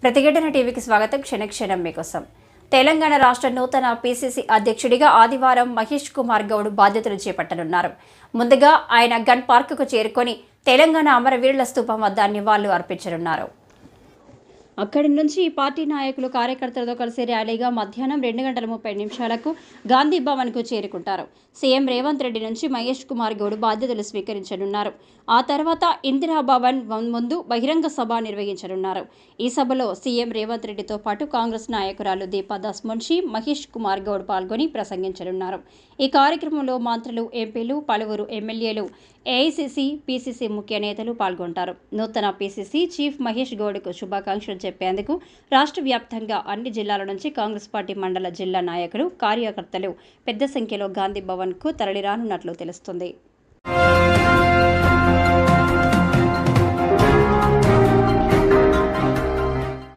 ప్రతిఘటన టీవీకి స్వాగతం. క్షణక్షణం మీకోసం. తెలంగాణ రాష్ట్ర నూతన పీసీసీ అధ్యక్షుడిగా ఆదివారం మహేష్ కుమార్ గౌడ్ బాధ్యతలు చేపట్టనున్నారు. ముందుగా ఆయన గన్ పార్కుకు చేరుకొని తెలంగాణ అమరవీరుల స్తూపం వద్ద నివాళులు అర్పించనున్నారు. అక్కడి నుంచి పార్టీ నాయకులు కార్యకర్తలతో కలిసి ర్యాలీగా మధ్యాహ్నం 2:30 గాంధీ భవన్కు చేరుకుంటారు. సీఎం రేవంత్ రెడ్డి నుంచి మహేష్ కుమార్ గౌడ్ బాధ్యతలు స్వీకరించనున్నారు. ఆ తర్వాత ఇందిరా భవన్ ముందు బహిరంగ సభ నిర్వహించనున్నారు. ఈ సభలో సీఎం రేవంత్ రెడ్డితో పాటు కాంగ్రెస్ నాయకురాలు దీపాదాస్ మున్షి, మహేష్ కుమార్ గౌడ్ పాల్గొని ప్రసంగించనున్నారు. ఈ కార్యక్రమంలో మంత్రులు, ఎంపీలు, పలువురు ఎమ్మెల్యేలు, ఏఐసీసీ, పీసీసీ ముఖ్య నేతలు పాల్గొంటారు. నూతన పీసీసీ చీఫ్ మహేష్ గౌడ్కు శుభాకాంక్షలు చెప్పేందుకు రాష్ట్ర వ్యాప్తంగా అన్ని జిల్లాల నుంచి కాంగ్రెస్ పార్టీ మండల, జిల్లా నాయకులు, కార్యకర్తలు పెద్ద సంఖ్యలో గాంధీ భవన్కు తరలిరానున్నట్లు తెలుస్తుంది.